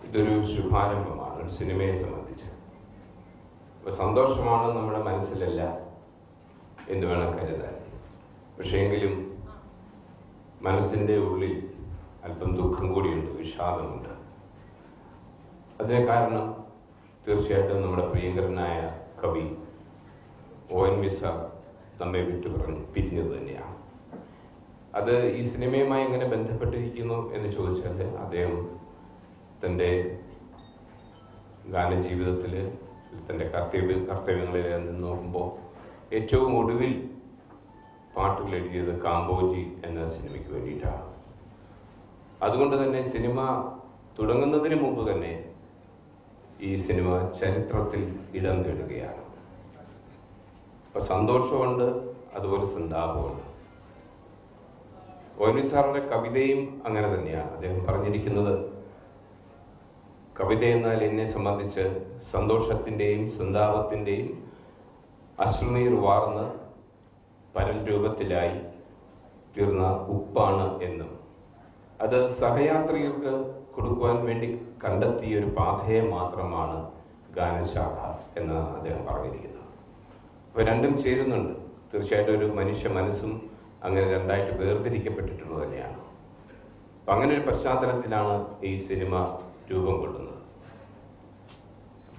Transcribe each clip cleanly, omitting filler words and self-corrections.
ഇതൊരു ശുഭാരംഭമാണ് ഒരു സിനിമയെ സംബന്ധിച്ച്. അപ്പോൾ സന്തോഷമാണ് നമ്മുടെ മനസ്സിലല്ല എന്ന് വേണം കരുതാൻ. പക്ഷേ എങ്കിലും മനസ്സിൻ്റെ ഉള്ളിൽ അല്പം ദുഃഖം കൂടിയുണ്ട്, വിഷാദമുണ്ട്. അതിന് കാരണം തീർച്ചയായിട്ടും നമ്മുടെ പ്രിയങ്കരനായ കവി ONV സാർ നമ്മെ പിരിഞ്ഞത് തന്നെയാണ്. അത് ഈ സിനിമയുമായി എങ്ങനെ ബന്ധപ്പെട്ടിരിക്കുന്നു എന്ന് ചോദിച്ചാൽ, അദ്ദേഹം തൻ്റെ ഗാനജീവിതത്തിൽ തൻ്റെ കർത്തവ്യങ്ങളിൽ നിന്ന് നോക്കുമ്പോൾ ഏറ്റവും ഒടുവിൽ പാട്ടുകൾ എഴുതിയത് കാമ്പോജി എന്ന സിനിമയ്ക്ക് വേണ്ടിയിട്ടാണ്. അതുകൊണ്ട് തന്നെ സിനിമ തുടങ്ങുന്നതിന് മുമ്പ് തന്നെ ഈ സിനിമ ചരിത്രത്തിൽ ഇടം നേടുകയാണ്. അപ്പം സന്തോഷമുണ്ട്, അതുപോലെ സന്താപമുണ്ട്. ONV സാറിൻ്റെ കവിതയും അങ്ങനെ തന്നെയാണ്. അദ്ദേഹം പറഞ്ഞിരിക്കുന്നത്, കവിത എന്നാൽ എന്നെ സംബന്ധിച്ച് സന്തോഷത്തിൻ്റെയും സന്താപത്തിൻ്റെയും അശ്രുനീർ വാർന്ന് പരൽ രൂപത്തിലായി തീർന്ന ഉപ്പാണ് എന്നും അത് സഹയാത്രികർക്ക് കൊടുക്കുവാൻ വേണ്ടി കണ്ടെത്തിയ ഒരു പാഥയെ മാത്രമാണ് ഗാനശാഖ എന്ന് അദ്ദേഹം പറഞ്ഞിരിക്കുന്നത്. അപ്പോൾ രണ്ടും ചേരുന്നുണ്ട്. തീർച്ചയായിട്ടും ഒരു മനുഷ്യ മനസ്സും അങ്ങനെ രണ്ടായിട്ട് വേർതിരിക്കപ്പെട്ടിട്ടുള്ളത് തന്നെയാണ്. അപ്പം അങ്ങനെ ഒരു പശ്ചാത്തലത്തിലാണ് ഈ സിനിമ രൂപം കൊള്ളുന്നത്.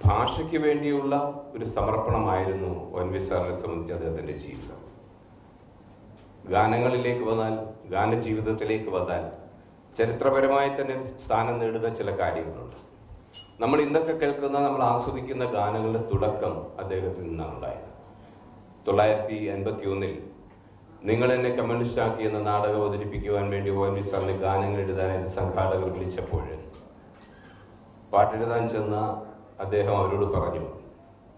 ഭാഷയ്ക്ക് വേണ്ടിയുള്ള ഒരു സമർപ്പണമായിരുന്നു ONV സാറിനെ സംബന്ധിച്ച് അദ്ദേഹത്തിൻ്റെ ജീവിതം. ഗാനങ്ങളിലേക്ക് വന്നാൽ, ഗാനജീവിതത്തിലേക്ക് വന്നാൽ ചരിത്രപരമായി തന്നെ സ്ഥാനം നേടുന്ന ചില കാര്യങ്ങളുണ്ട്. നമ്മൾ ഇന്നൊക്കെ കേൾക്കുന്ന, നമ്മൾ ആസ്വദിക്കുന്ന ഗാനങ്ങളുടെ തുടക്കം അദ്ദേഹത്തിൽ നിന്നാണ് ഉണ്ടായത്. 951 നിങ്ങൾ എന്നെ കമ്മ്യൂണിസ്റ്റാക്കി എന്ന നാടകം അവതരിപ്പിക്കുവാൻ വേണ്ടി ONV സാറിന് ഗാനങ്ങൾ എഴുതാനായിട്ട് സംഘാടകർ വിളിച്ചപ്പോൾ പാട്ടെഴുതാൻ ചെന്ന അദ്ദേഹം അവരോട് പറഞ്ഞു,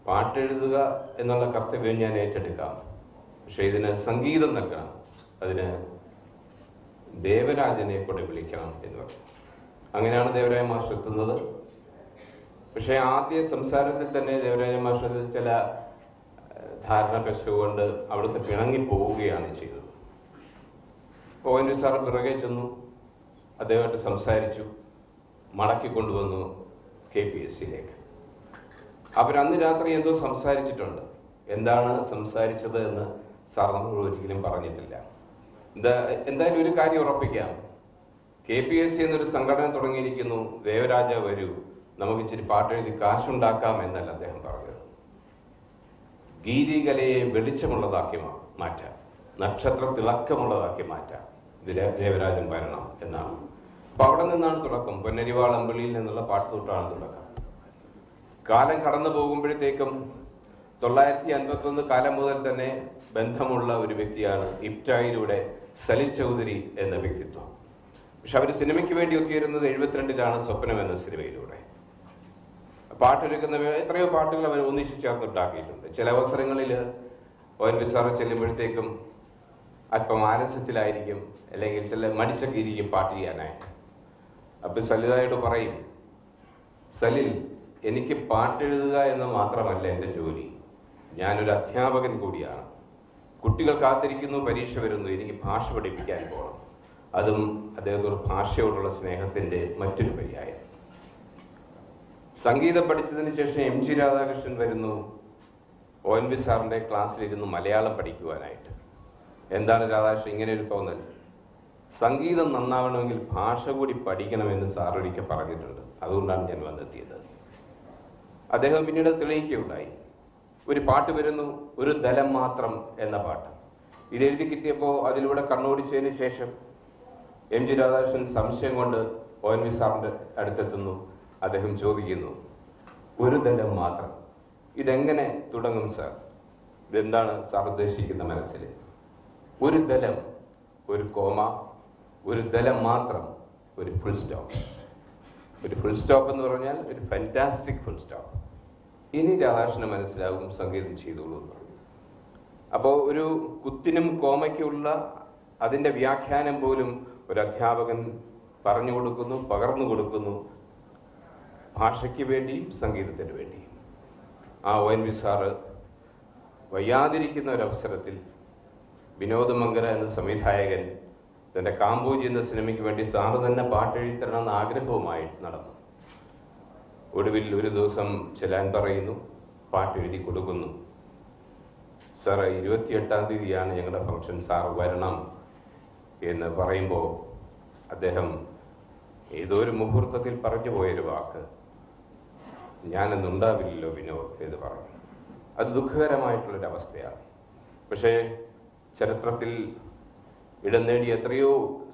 പാട്ടെഴുതുക എന്നുള്ള കർത്തവ്യം ഞാൻ ഏറ്റെടുക്കാം, പക്ഷെ ഇതിന് സംഗീതം നൽകണം, അതിന് ദേവരാജനെ കൂടെ വിളിക്കണം എന്ന് പറഞ്ഞു. അങ്ങനെയാണ് ദേവരാജ മാസ്റ്റർ എത്തുന്നത്. പക്ഷേ ആദ്യ സംസാരത്തിൽ തന്നെ ദേവരാജ മാസ്റ്റർ ചില ധാരണ പെശുകൊണ്ട് അവിടുത്തെ പിണങ്ങി പോവുകയാണ് ചെയ്തത്. ONV സാറ് പിറകെ ചെന്നു, അദ്ദേഹമായിട്ട് സംസാരിച്ചു, മടക്കി കൊണ്ടുവന്നു KPSCയിലേക്ക്. അവരന്ന് രാത്രി എന്തോ സംസാരിച്ചിട്ടുണ്ട്. എന്താണ് സംസാരിച്ചത് എന്ന് സാർ നമ്മൾ ഒരിക്കലും പറഞ്ഞിട്ടില്ല. എന്തായാലും ഒരു കാര്യം ഉറപ്പിക്കാം, KPSC എന്നൊരു സംഘടന തുടങ്ങിയിരിക്കുന്നു, ദേവരാജ വരൂ, നമുക്ക് ഇച്ചിരി പാട്ടെഴുതി കാശുണ്ടാക്കാം എന്നല്ല അദ്ദേഹം പറഞ്ഞത്. ഗീതികലയെ വെളിച്ചമുള്ളതാക്കി മാറ്റാം, നക്ഷത്ര തിളക്കമുള്ളതാക്കി മാറ്റാം, ഇതിലെ ദേവരാജൻ വരണം എന്നാണ്. അപ്പൊ അവിടെ നിന്നാണ് തുടക്കം. പൊന്നരിവാൾ അമ്പിളിയിൽ നിന്നുള്ള പാട്ടുതൊട്ടാണ് തുടക്കം. കാലം കടന്നു പോകുമ്പോഴത്തേക്കും 951 കാലം മുതൽ തന്നെ ബന്ധമുള്ള ഒരു വ്യക്തിയാണ് ഇബ്റ്റായിലൂടെ സലിൽ ചൗധരി എന്ന വ്യക്തിത്വം. പക്ഷെ അവർ സിനിമയ്ക്ക് വേണ്ടി ഒത്തുചേരുന്നത് 72-ലാണ് സ്വപ്നം എന്ന സിനിമയിലൂടെ. പാട്ടൊരുക്കുന്ന എത്രയോ പാട്ടുകൾ അവർ ഒന്നിച്ചു ചേർന്നുണ്ടാക്കിയിട്ടുണ്ട്. ചില അവസരങ്ങളിൽ ONV സാറ് ചെല്ലുമ്പോഴത്തേക്കും അല്പം ആലസ്യത്തിലായിരിക്കും, അല്ലെങ്കിൽ ചില മടിച്ചൊക്കെ ഇരിക്കും പാട്ട് ചെയ്യാനായിട്ട്. അപ്പം സലിതായിട്ട് പറയും, സലിൽ, എനിക്ക് പാട്ടെഴുതുക എന്ന് മാത്രമല്ല എൻ്റെ ജോലി, ഞാനൊരു അധ്യാപകൻ കൂടിയാണ്. കുട്ടികൾ കാത്തിരിക്കുന്നു, പരീക്ഷ വരുന്നു, എനിക്ക് ഭാഷ പഠിപ്പിക്കാൻ പോകണം. അതും അദ്ദേഹത്തോട് ഭാഷയോടുള്ള സ്നേഹത്തിൻ്റെ മറ്റൊരു പര്യായം. സംഗീതം പഠിച്ചതിന് ശേഷം MG രാധാകൃഷ്ണൻ വരുന്നു ONV സാറിൻ്റെ ക്ലാസ്സിലിരുന്ന് മലയാളം പഠിക്കുവാനായിട്ട്. എന്താണ് രാധാകൃഷ്ണൻ ഇങ്ങനെ ഒരു തോന്നൽ? സംഗീതം നന്നാവണമെങ്കിൽ ഭാഷ കൂടി പഠിക്കണമെന്ന് സാർ ഒരിക്കൽ പറഞ്ഞിട്ടുണ്ട്, അതുകൊണ്ടാണ് ഞാൻ വന്നെത്തിയത്. അദ്ദേഹം പിന്നീട് തെളിയിക്കുകയുണ്ടായി. ഒരു പാട്ട് വരുന്നു, ഒരു ദലം മാത്രം എന്ന പാട്ട്. ഇത് എഴുതി കിട്ടിയപ്പോൾ അതിലൂടെ കണ്ണോടിച്ചതിന് ശേഷം MG രാധാകൃഷ്ണൻ സംശയം കൊണ്ട് ONV സാറിൻ്റെ അടുത്തെത്തുന്നു. അദ്ദേഹം ചോദിക്കുന്നു, ഒരു ദലം മാത്രം, ഇതെങ്ങനെ തുടങ്ങും സാർ? ഇതെന്താണ് സാർ ഉദ്ദേശിക്കുന്ന മനസ്സിൽ? ഒരു ദലം, ഒരു കോമ, ഒരു ദലം മാത്രം, ഒരു ഫുൾ സ്റ്റോപ്പ്. ഒരു ഫുൾ സ്റ്റോപ്പ് എന്ന് പറഞ്ഞാൽ ഒരു ഫാന്റാസ്റ്റിക് ഫുൾ സ്റ്റോപ്പ്. ഇനി രാധാകൃഷ്ണന് മനസ്സിലാകും, സംഗീതം ചെയ്തോളൂ എന്ന് പറഞ്ഞു. അപ്പോൾ ഒരു കുത്തിനും കോമയ്ക്കുള്ള അതിൻ്റെ വ്യാഖ്യാനം പോലും ഒരു അധ്യാപകൻ പറഞ്ഞു കൊടുക്കുന്നു, പകർന്നു കൊടുക്കുന്നു, ഭാഷയ്ക്ക് വേണ്ടിയും സംഗീതത്തിന് വേണ്ടിയും. ആ ONV സാറ് വയ്യാതിരിക്കുന്ന ഒരവസരത്തിൽ വിനോദ് മങ്കര എന്ന സംവിധായകൻ തൻ്റെ കാമ്പോജി എന്ന സിനിമയ്ക്ക് വേണ്ടി സാറ് തന്നെ പാട്ടെഴുതി തരണമെന്ന് ആഗ്രഹവുമായി നടന്നു. ഒടുവിൽ ഒരു ദിവസം ചെല്ലാൻ പറയുന്നു, പാട്ടെഴുതി കൊടുക്കുന്നു. സാർ, 28-ാം തീയതിയാണ് ഞങ്ങളുടെ ഫംഗ്ഷൻ, സാർ വരണം എന്ന് പറയുമ്പോൾ അദ്ദേഹം ഏതോ ഒരു മുഹൂർത്തത്തിൽ പറഞ്ഞു പോയൊരു വാക്ക്, ഞാനെന്നുണ്ടാവില്ലല്ലോ വിനോദ് എന്ന് പറഞ്ഞു. അത് ദുഃഖകരമായിട്ടുള്ളൊരവസ്ഥയാണ്. പക്ഷേ ചരിത്രത്തിൽ ഇടം നേടി എത്രയോ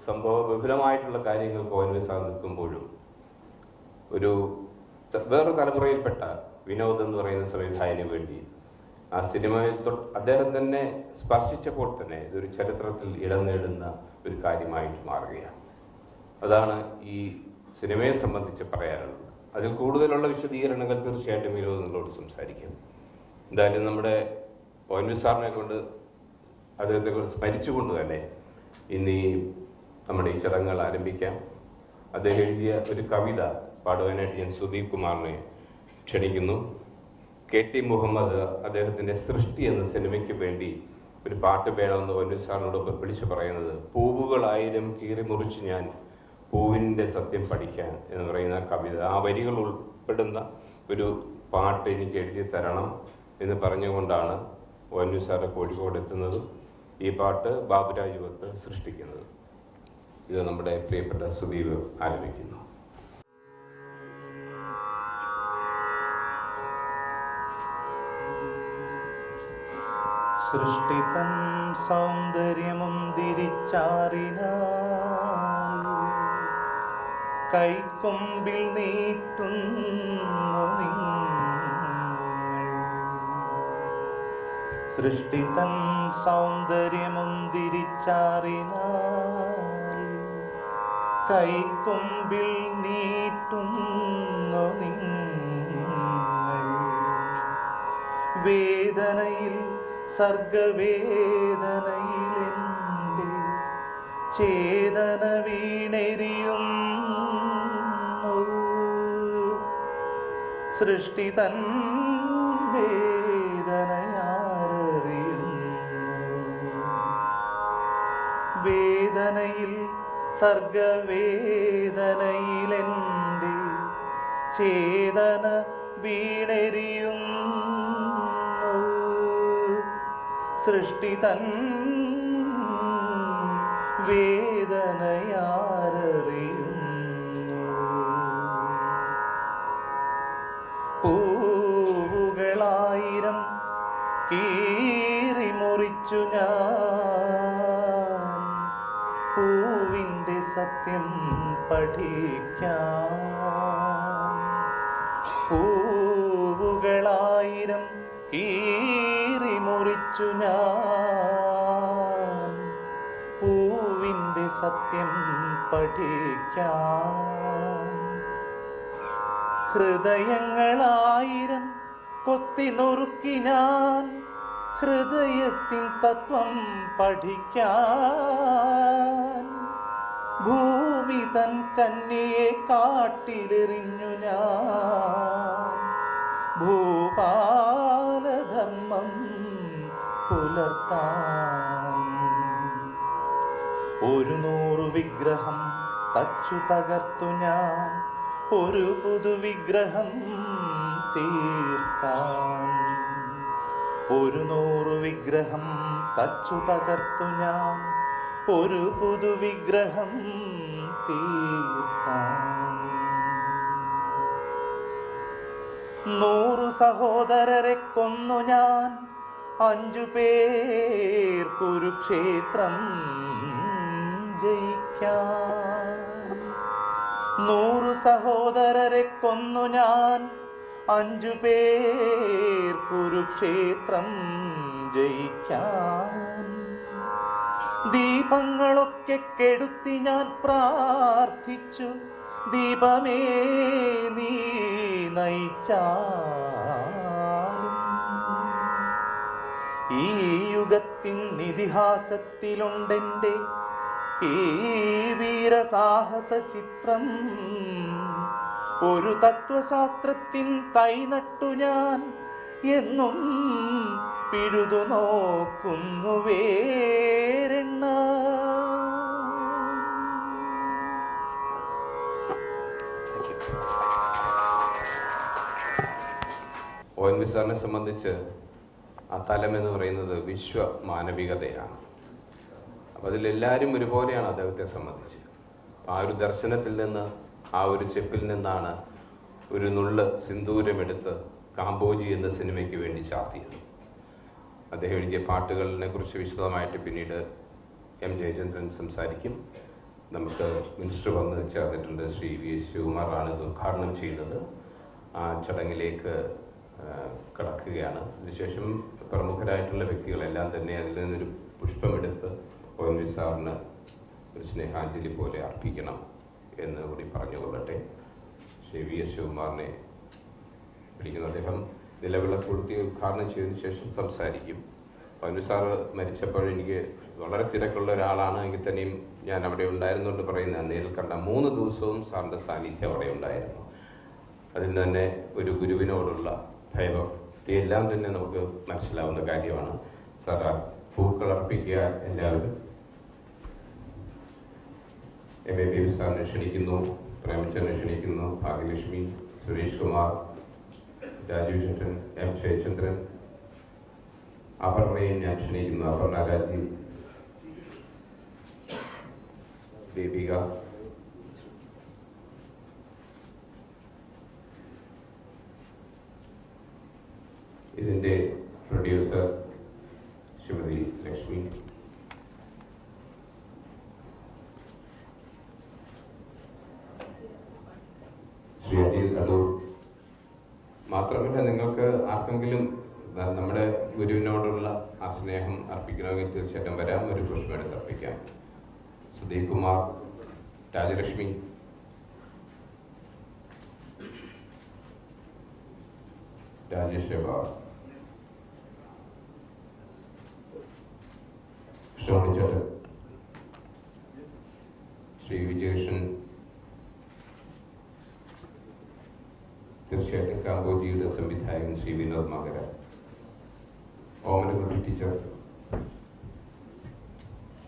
സംഭവ ബഹുലമായിട്ടുള്ള കാര്യങ്ങൾക്ക് ONV സാർ നിൽക്കുമ്പോഴും ഒരു വേറൊരു തലമുറയിൽപ്പെട്ട വിനോദ് എന്ന് പറയുന്ന സംവിധായകന് വേണ്ടി ആ സിനിമയിൽ അദ്ദേഹം തന്നെ സ്പർശിച്ചപ്പോൾ തന്നെ ഇതൊരു ചരിത്രത്തിൽ ഇടം നേടുന്ന ഒരു കാര്യമായിട്ട് മാറുകയാണ്. അതാണ് ഈ സിനിമയെ സംബന്ധിച്ച് പറയാനുള്ളത്. അതിൽ കൂടുതലുള്ള വിശദീകരണങ്ങൾ തീർച്ചയായിട്ടും വിനോദ് നിങ്ങളോട് സംസാരിക്കും. എന്തായാലും നമ്മുടെ ONV സാറിനെ കൊണ്ട്, അദ്ദേഹത്തെ സ്മരിച്ചുകൊണ്ട് തന്നെ ഇന്ന് ഈ നമ്മുടെ ഈ ചടങ്ങുകൾ ആരംഭിക്കാം. അദ്ദേഹം എഴുതിയ ഒരു കവിത പാടുവാനായിട്ട് ഞാൻ സുദീപ് കുമാറിനെ ക്ഷണിക്കുന്നു. KT മുഹമ്മദ് അദ്ദേഹത്തിൻ്റെ സൃഷ്ടി എന്ന സിനിമയ്ക്ക് വേണ്ടി ഒരു പാട്ട് വേണമെന്ന് ONV സാറിനോട് വിളിച്ചു പറയുന്നത്, പൂവുകളായിരം കീറി മുറിച്ച് ഞാൻ പൂവിൻ്റെ സത്യം പഠിക്കാൻ എന്ന് പറയുന്ന കവിത, ആ വരികൾ ഉൾപ്പെടുന്ന ഒരു പാട്ട് എനിക്ക് എഴുതി തരണം എന്ന് പറഞ്ഞുകൊണ്ടാണ് ONV സാറ് കോഴിക്കോട് എത്തുന്നത്. ഈ പാട്ട് ബാബുരാജ് യുവത്ത് സൃഷ്ടിക്കുന്നത്. ഇത് നമ്മുടെ പ്രിയപ്പെട്ട സുദീപ് ആലപിക്കുന്നു. സൃഷ്ടിതൻ സൗന്ദര്യമുന്തിരിച്ചാറിനാൽ കൈക്കൊമ്പിൽ നീട്ടുന്നു നിങ്ങൾ. സൃഷ്ടിതൻ സൗന്ദര്യമുന്തിരിച്ചാറിനാൽ കൈക്കൊമ്പിൽ നീട്ടുന്നു നിങ്ങൾ. വേദനയിൽ സർഗവേദനയിലെൻ്റെ ചേതന വീണെരിയുന്നു. സൃഷ്ടി തൻ വേദനയാൽ സർഗവേദനയിൽ സർഗവേദനയിലെൻ്റെ ചേതന വീണെരിയുന്നു. സൃഷ്ടി തൻ വേദനയാരറിയുന്നു. പൂവുകളായിരം കീറി മുറിച്ചു ഞാൻ പൂവിൻ്റെ സത്യം പഠിക്കാം. പൂവുകളായിരം കീറി മുറിച്ചു ഞാൻ പൂവിൻ്റെ സത്യം പഠിക്കാം. ഹൃദയങ്ങളായിരം കൊത്തി നുറുക്കി ഞാൻ ഹൃദയത്തിൻ തത്വം പഠിക്കാൻ. ഭൂമി തൻ കന്യയെ കാട്ടിലെറിഞ്ഞു ഞാൻ ഭൂപാലധർമ്മം പുലർത്താൻ. 100 വിഗ്രഹം തച്ചു തകർത്തു ഞാൻ ഒരു പുതുവിഗ്രഹം തീർക്കാൻ. 100 വിഗ്രഹം തച്ചു തകർത്തു ഞാൻ ഒരു പുതുവിഗ്രഹം തീർക്കാൻ. 100 സഹോദരരെ കൊന്നു ഞാൻ 5 പേർ കുരുക്ഷേത്രം ജയിക്കാൻ. 100 സഹോദരരെ കൊന്നു ഞാൻ 5 പേർ കുരുക്ഷേത്രം ജയിക്കാൻ. ദീപങ്ങളൊക്കെ കെടുത്തി ഞാൻ പ്രാർത്ഥിച്ചു ദീപമേ നീ നയിച്ചാലും. ഈ യുഗത്തിൻ ഇതിഹാസത്തിലുണ്ടെൻ്റെ ഈ വീരസാഹസ ചിത്രം. ഒരു തത്വശാസ്ത്രത്തിൻ തൈ നട്ടു ഞാൻ എന്നും പിഴുതു നോക്കുന്നു വേരെണ്ണ. ONV സാറിനെ സംബന്ധിച്ച് ആ തലം എന്ന് പറയുന്നത് വിശ്വ മാനവികതയാണ്. അപ്പം അതിലെല്ലാവരും ഒരുപോലെയാണ് അദ്ദേഹത്തെ സംബന്ധിച്ച്. ആ ഒരു ദർശനത്തിൽ നിന്ന്, ആ ഒരു ചെപ്പിൽ നിന്നാണ് ഒരു നുള്ള് സിന്ദൂരമെടുത്ത് കാമ്പോജി എന്ന സിനിമയ്ക്ക് വേണ്ടി ചാർത്തിയത്. അദ്ദേഹം എഴുതിയ പാട്ടുകളിനെ കുറിച്ച് വിശദമായിട്ട് പിന്നീട് M. ജയചന്ദ്രൻ സംസാരിക്കും. നമുക്ക് മിനിസ്റ്റർ വന്ന് ചേർന്നിട്ടുണ്ട്. ശ്രീ V.S. ശിവകുമാറാണ് ഇത് ഉദ്ഘാടനം ചെയ്യുന്നത്. ആ ചടങ്ങിലേക്ക് കടക്കുകയാണ്. അതിനുശേഷം പ്രമുഖരായിട്ടുള്ള വ്യക്തികളെല്ലാം തന്നെ അതിൽ നിന്നൊരു പുഷ്പമെടുത്ത് ONV സാറിന് ഒരു സ്നേഹാഞ്ജലി പോലെ അർപ്പിക്കണം എന്ന് കൂടി പറഞ്ഞുകൊള്ളട്ടെ. ശ്രീ V.S. ശിവകുമാറിനെ വിളിക്കുന്നു. അദ്ദേഹം നിലവിളക്ക് കൊളുത്തി ഉദ്ഘാടനം ചെയ്തതിനു ശേഷം സംസാരിക്കും. ONV സാറ് മരിച്ചപ്പോൾ എനിക്ക് വളരെ തിരക്കുള്ള ഒരാളാണ് എങ്കിൽ തന്നെയും ഞാൻ അവിടെ ഉണ്ടായിരുന്നുകൊണ്ട് പറയുന്ന നേരിൽ കണ്ട 3 ദിവസവും സാറിൻ്റെ സാന്നിധ്യം അവിടെ ഉണ്ടായിരുന്നു. അതിൽ തന്നെ ഒരു ഗുരുവിനോടുള്ള ഭയഭക്തി എല്ലാം തന്നെ നമുക്ക് മനസ്സിലാവുന്ന കാര്യമാണ്. സാർ പൂക്കൾ അർപ്പിക്കുക. എല്ലാവരും M.A. ബേബി സാറിനെ ക്ഷണിക്കുന്നു, പ്രേമചന്ദ്രനെ ക്ഷണിക്കുന്നു, ഭാഗ്യലക്ഷ്മി, സുരേഷ് കുമാർ, രാജീവ് ചേട്ടൻ, M. ജയചന്ദ്രൻ, അപർണയെ ഞാൻ ക്ഷണിക്കുന്നു, അപർണ രാജീവ്, ദീപിക, ഇതിൻ്റെ പ്രൊഡ്യൂസർ ശ്രീമതി ലക്ഷ്മി, ശ്രീ അനിൽ അടൂർ. മാത്രമല്ല, നിങ്ങൾക്ക് ആർക്കെങ്കിലും നമ്മുടെ ഗുരുവിനോടുള്ള ആ സ്നേഹം അർപ്പിക്കണമെങ്കിൽ തീർച്ചയായിട്ടും വരാം. ഒരു പുഷ്പമെടുത്ത് അർപ്പിക്കാം. സുദീപ് കുമാർ, രാജലക്ഷ്മി, രാജേഷ് ബാബ, കൃഷ്ണമണിച്ചേട്ടൻ, ശ്രീ വിജയകൃഷ്ണൻ, തീർച്ചയായിട്ടും കാമ്പോജിയുടെ സംവിധായകൻ ശ്രീ വിനോദ് മകര, ഓമനക്കുട്ടി ടീച്ചർ,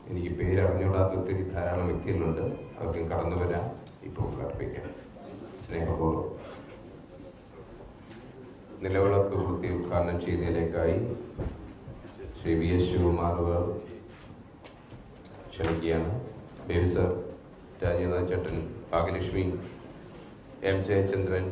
എനിക്ക് പേരറിഞ്ഞൂടാത്ത ഒത്തിരി ധാരാളം വ്യക്തികളുണ്ട്. അവർക്കും കടന്നു വരാൻ ഇപ്പോൾ അർപ്പിക്കാം. സ്നേഹപൂർവ്വം നിലവിളക്ക് വൃത്തി ഉദ്ഘാടനം ചെയ്തതിലേക്കായി ശ്രീ വി എസ് ശിവകുമാർ ക്ഷണിക്കുകയാണ്. ബേബി സർ, രാജേന്ദ്രൻ ചേട്ടൻ, ഭാഗ്യലക്ഷ്മി, എം ജയചന്ദ്രൻ,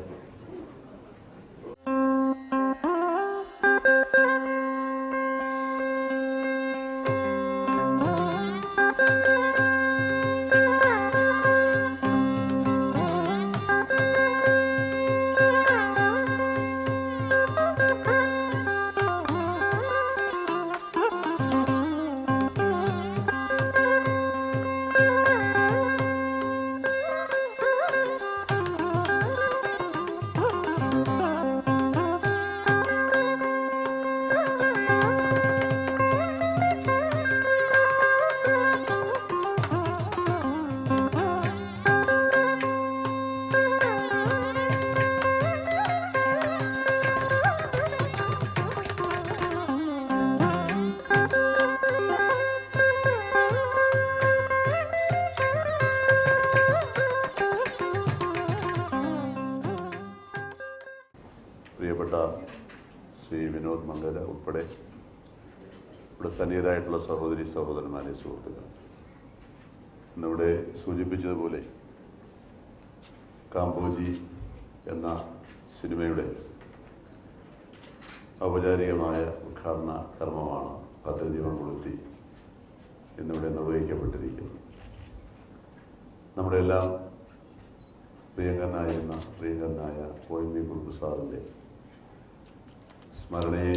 പ്രിയപ്പെട്ട ശ്രീ വിനോദ് മംഗല ഉൾപ്പെടെ ഇവിടെ സന്നിഹിതരായിട്ടുള്ള സഹോദരി സഹോദരന്മാരെ, സുഹൃത്തുക്കൾ, ഇന്നിവിടെ സൂചിപ്പിച്ചതുപോലെ കാമ്പോജി എന്ന സിനിമയുടെ ഔപചാരികമായ ഉദ്ഘാടന കർമ്മമാണ് പദ്ധതിയോട് കൊളുത്തി ഇന്നിവിടെ നിർവഹിക്കപ്പെട്ടിരിക്കുന്നത്. നമ്മുടെ എല്ലാം പ്രിയങ്കരനായ ONV കുറുപ്പ് സാറിൻ്റെ സ്മരണയെ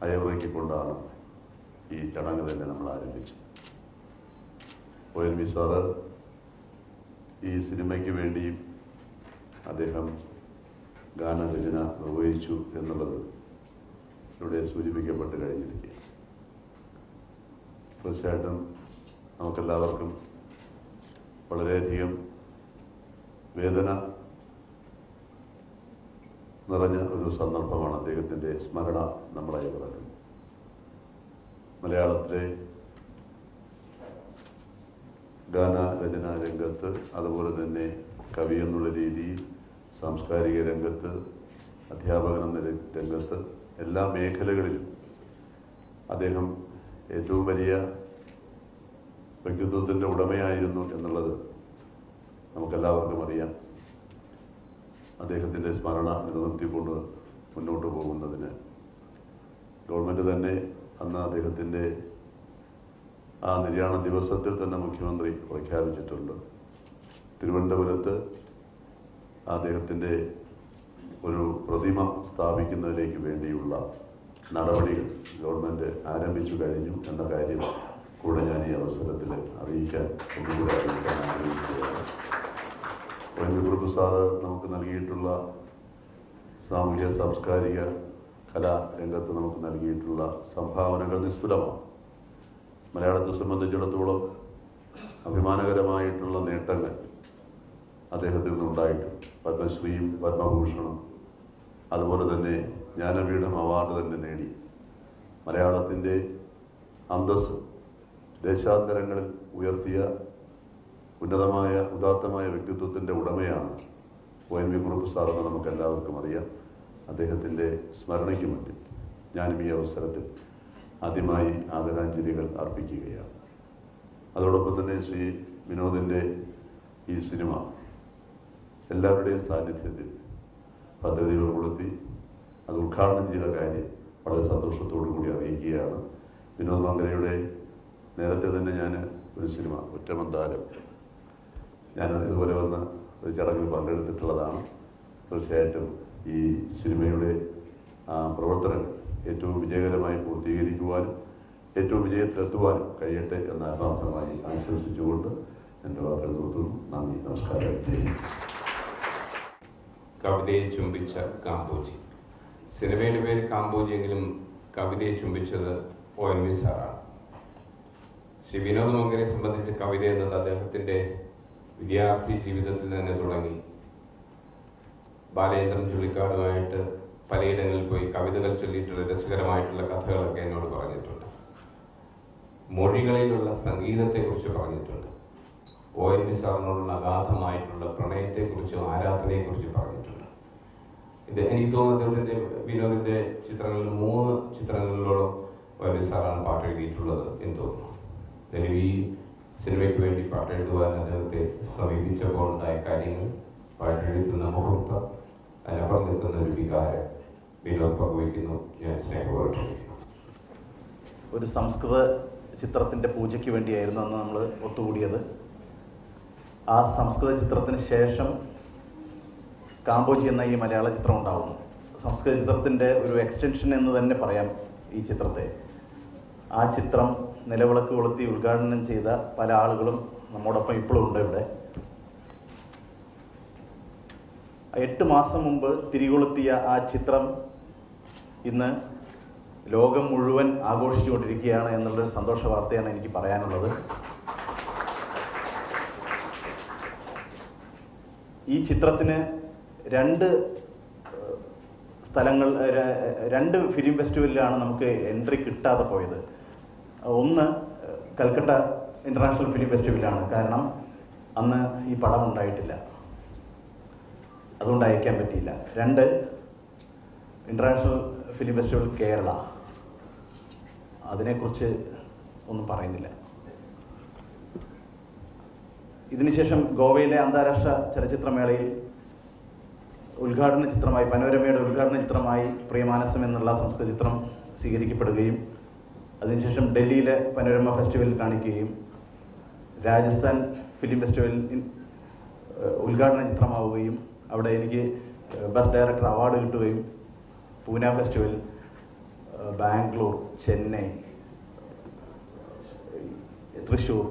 അയവിറക്കിക്കൊണ്ടാണ് ഈ ചടങ്ങ് തന്നെ നമ്മൾ ആരംഭിച്ചത്. ONV സാറ് ഈ സിനിമയ്ക്ക് വേണ്ടിയും അദ്ദേഹം ഗാനരചന നിർവഹിച്ചു എന്നുള്ളത് ഇവിടെ സൂചിപ്പിക്കപ്പെട്ട് കഴിഞ്ഞിരിക്കുകയാണ്. തീർച്ചയായിട്ടും നമുക്കെല്ലാവർക്കും വളരെയധികം വേദന നിറഞ്ഞ ഒരു സന്ദർഭമാണ് അദ്ദേഹത്തിൻ്റെ സ്മരണ നമ്മളായി കിടക്കുന്നത്. മലയാളത്തിലെ ഗാനരചനാ രംഗത്ത്, അതുപോലെ തന്നെ കവി എന്നുള്ള രീതിയിൽ, സാംസ്കാരിക രംഗത്ത്, അധ്യാപകൻ എന്ന രംഗത്ത്, എല്ലാ മേഖലകളിലും അദ്ദേഹം ഏറ്റവും വലിയ വ്യക്തിത്വത്തിൻ്റെ ഉടമയായിരുന്നു എന്നുള്ളത് നമുക്കെല്ലാവർക്കും അറിയാം. അദ്ദേഹത്തിൻ്റെ സ്മരണ നിലനിർത്തിക്കൊണ്ട് മുന്നോട്ട് പോകുന്നതിന് ഗവൺമെൻറ് തന്നെ അന്ന് അദ്ദേഹത്തിൻ്റെ ആ നിര്യാണ ദിവസത്തിൽ തന്നെ മുഖ്യമന്ത്രി പ്രഖ്യാപിച്ചിട്ടുണ്ട്. തിരുവനന്തപുരത്ത് അദ്ദേഹത്തിൻ്റെ ഒരു പ്രതിമ സ്ഥാപിക്കുന്നതിലേക്ക് വേണ്ടിയുള്ള നടപടികൾ ഗവൺമെൻറ് ആരംഭിച്ചു കഴിഞ്ഞു എന്ന കാര്യം കൂടെ ഞാൻ ഈ അവസരത്തിൽ അറിയിക്കാൻ ആഗ്രഹിക്കുകയാണ്. ONV കുറുപ്പ് സാറ് നമുക്ക് നൽകിയിട്ടുള്ള സാമൂഹ്യ സാംസ്കാരിക കലാ രംഗത്ത് നമുക്ക് നൽകിയിട്ടുള്ള സംഭാവനകൾ നിസ്തുലമാണ്. മലയാളത്തെ സംബന്ധിച്ചിടത്തോളം അഭിമാനകരമായിട്ടുള്ള നേട്ടങ്ങൾ അദ്ദേഹത്തിൽ നിന്നുണ്ടായിട്ടുണ്ട്. പത്മശ്രീയും പത്മഭൂഷണും അതുപോലെ തന്നെ ജ്ഞാനപീഠം അവാർഡ് തന്നെ നേടി മലയാളത്തിൻ്റെ അന്തസ്സ് ദേശാന്തരങ്ങളിൽ ഉയർത്തിയ ഉന്നതമായ ഉദാത്തമായ വ്യക്തിത്വത്തിൻ്റെ ഉടമയാണ് ONV കുറുപ്പ് സാറെന്ന് നമുക്ക് എല്ലാവർക്കും അറിയാം. അദ്ദേഹത്തിൻ്റെ സ്മരണയ്ക്ക് വേണ്ടി ഞാനും ഈ അവസരത്തിൽ ആദ്യമായി ആദരാഞ്ജലികൾ അർപ്പിക്കുകയാണ്. അതോടൊപ്പം തന്നെ ശ്രീ വിനോദിൻ്റെ ഈ സിനിമ എല്ലാവരുടെയും സാന്നിധ്യത്തിൽ പദ്ധതികൾ കൊളുത്തി അത് ഉദ്ഘാടനം ചെയ്ത കാര്യം വളരെ സന്തോഷത്തോടു കൂടി അറിയിക്കുകയാണ്. വിനോദ് മംഗലയുടെ നേരത്തെ തന്നെ ഞാൻ ഒരു സിനിമ ഒറ്റമന്താരം ഞാൻ ഇതുപോലെ വന്ന് ഒരു ചടങ്ങിൽ പങ്കെടുത്തിട്ടുള്ളതാണ്. തീർച്ചയായിട്ടും ഈ സിനിമയുടെ പ്രവർത്തനങ്ങൾ ഏറ്റവും വിജയകരമായി പൂർത്തീകരിക്കുവാനും ഏറ്റവും വിജയത്തിലെത്തുവാനും കഴിയട്ടെ എന്ന ആത്മാർത്ഥമായി ആശംസിച്ചുകൊണ്ട് എൻ്റെ വാക്കുകൾ നിർത്തുന്നു. നന്ദി, നമസ്കാരം. കവിതയെ ചുംബിച്ച കാമ്പോജി. സിനിമയുടെ പേര് കാമ്പോജി എങ്കിലും കവിതയെ ചുംബിച്ചത് ONV സാറാണ്. ശ്രീ വിനോദ് മംഗലയെ സംബന്ധിച്ച കവിത എന്നത് അദ്ദേഹത്തിൻ്റെ വിദ്യാർത്ഥി ജീവിതത്തിൽ തന്നെ തുടങ്ങി. ബാലേന്ദ്രൻ ചുള്ളിക്കാടുമായിട്ട് പലയിടങ്ങളിൽ പോയി കവിതകൾ ചൊല്ലിയിട്ടുള്ള രസകരമായിട്ടുള്ള കഥകളൊക്കെ എന്നോട് പറഞ്ഞിട്ടുണ്ട്. മൊഴികളിലുള്ള സംഗീതത്തെക്കുറിച്ച് പറഞ്ഞിട്ടുണ്ട്. ONV സാറിനോടുള്ള അഗാധമായിട്ടുള്ള പ്രണയത്തെക്കുറിച്ചും ആരാധനയെക്കുറിച്ചും പറഞ്ഞിട്ടുണ്ട്. ഇത് എനിക്ക് തോന്നുന്നു അദ്ദേഹത്തിൻ്റെ വിനോദിൻ്റെ ചിത്രങ്ങളിൽ 3 ചിത്രങ്ങളിലോളം ONV സാറാണ് പാട്ട് എഴുതിയിട്ടുള്ളത് എന്ന് തോന്നുന്നു. അതിൽ ഈ സിനിമയ്ക്ക് വേണ്ടി പാട്ട് എഴുതുവാൻ അദ്ദേഹത്തെ സമീപിച്ചപ്പോൾ ഉണ്ടായ കാര്യങ്ങൾ, പാട്ടെഴുതുന്ന മുഹൂർത്തം, അതിനപ്പുറം നിൽക്കുന്ന ഒരു വികാരം വിനോദ് പങ്കുവയ്ക്കുന്നു. ഞാൻ സ്നേഹപൂർവ്വം ഒരു സംസ്കൃത ചിത്രത്തിൻ്റെ പൂജയ്ക്ക് വേണ്ടിയായിരുന്നു അന്ന് നമ്മൾ ഒത്തുകൂടിയത്. ആ സംസ്കൃത ചിത്രത്തിന് ശേഷം കാമ്പോജി എന്ന ഈ മലയാള ചിത്രം ഉണ്ടാകുന്നു. സംസ്കൃത ചിത്രത്തിൻ്റെ ഒരു എക്സ്റ്റൻഷൻ എന്ന് തന്നെ പറയാം ഈ ചിത്രത്തെ. ആ ചിത്രം നിലവിളക്ക് കൊളുത്തി ഉദ്ഘാടനം ചെയ്ത പല ആളുകളും നമ്മോടൊപ്പം ഇപ്പോഴും ഉണ്ട് ഇവിടെ. 8 മാസം മുമ്പ് തിരികൊളുത്തിയ ആ ചിത്രം ഇന്ന് ലോകം മുഴുവൻ ആഘോഷിച്ചുകൊണ്ടിരിക്കുകയാണ് എന്നുള്ളൊരു സന്തോഷ വാർത്തയാണ് എനിക്ക് പറയാനുള്ളത്. ഈ ചിത്രത്തിന് 2 ഫിലിം ഫെസ്റ്റിവലിലാണ് നമുക്ക് എൻട്രി കിട്ടാതെ പോയത്. ഒന്ന് കൽക്കട്ട ഇൻ്റർനാഷണൽ ഫിലിം ഫെസ്റ്റിവലാണ്. കാരണം അന്ന് ഈ പടം ഉണ്ടായിട്ടില്ല, അതുകൊണ്ട് അയക്കാൻ പറ്റിയില്ല. 2 ഇൻ്റർനാഷണൽ ഫിലിം ഫെസ്റ്റിവൽ കേരള, അതിനെക്കുറിച്ച് ഒന്നും പറയുന്നില്ല. ഇതിനുശേഷം ഗോവയിലെ അന്താരാഷ്ട്ര ചലച്ചിത്രമേളയിൽ ഉദ്ഘാടന ചിത്രമായി, പനോരമയുടെ ഉദ്ഘാടന ചിത്രമായി പ്രിയമാനസം എന്നുള്ള സംസ്കൃത ചിത്രം സ്വീകരിക്കപ്പെടുകയും അതിനുശേഷം ഡൽഹിയിലെ പനോരമ ഫെസ്റ്റിവലിൽ കാണിക്കുകയും രാജസ്ഥാൻ ഫിലിം ഫെസ്റ്റിവലിൽ ഉദ്ഘാടന ചിത്രമാവുകയും അവിടെ എനിക്ക് ബെസ്റ്റ് ഡയറക്ടർ അവാർഡ് കിട്ടുകയും പൂന ഫെസ്റ്റിവൽ, ബാംഗ്ലൂർ, ചെന്നൈ, തൃശ്ശൂർ,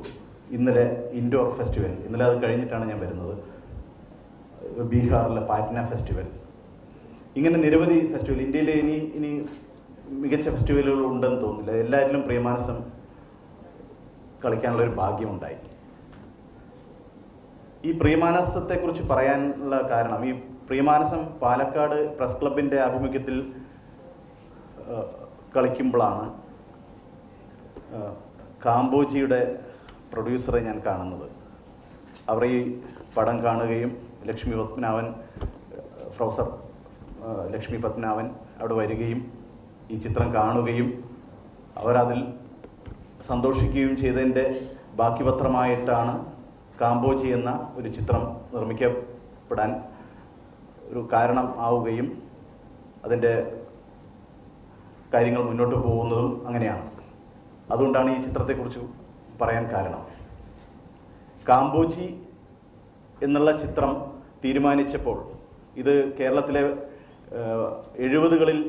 ഇന്നലെ ഇൻഡോർ ഫെസ്റ്റിവൽ, ഇന്നലെ അത് കഴിഞ്ഞിട്ടാണ് ഞാൻ വരുന്നത്, ബീഹാറിലെ പാറ്റ്ന ഫെസ്റ്റിവൽ, ഇങ്ങനെ നിരവധി ഫെസ്റ്റിവൽ. ഇന്ത്യയിലെ ഇനി മികച്ച ഫെസ്റ്റിവലുകൾ ഉണ്ടെന്ന് തോന്നുന്നില്ല. എല്ലാറ്റിലും പ്രിയമാനസം കളിക്കാനുള്ളൊരു ഭാഗ്യമുണ്ടായി. ഈ പ്രിയമാനസത്തെക്കുറിച്ച് പറയാനുള്ള കാരണം, ഈ പ്രിയമാനസം പാലക്കാട് പ്രസ് ക്ലബിൻ്റെ ആഭിമുഖ്യത്തിൽ കളിക്കുമ്പോഴാണ് കാമ്പോജിയുടെ പ്രൊഡ്യൂസറെ ഞാൻ കാണുന്നത്. അവർ ഈ പടം കാണുകയും പ്രൊഫസർ ലക്ഷ്മി പത്മനാഭൻ അവിടെ വരികയും ഈ ചിത്രം കാണുകയും അവരതിൽ സന്തോഷിക്കുകയും ചെയ്തതിൻ്റെ ബാക്കി പത്രമായിട്ടാണ് കാമ്പോജി എന്ന ഒരു ചിത്രം നിർമ്മിക്കപ്പെടാൻ ഒരു കാരണം ആവുകയും അതിൻ്റെ കാര്യങ്ങൾ മുന്നോട്ട് പോകുന്നതും അങ്ങനെയാണ്. അതുകൊണ്ടാണ് ഈ ചിത്രത്തെക്കുറിച്ച് പറയാൻ കാരണം. കാമ്പോജി എന്നുള്ള ചിത്രം തീരുമാനിച്ചപ്പോൾ ഇത് കേരളത്തിലെ 70കളിൽ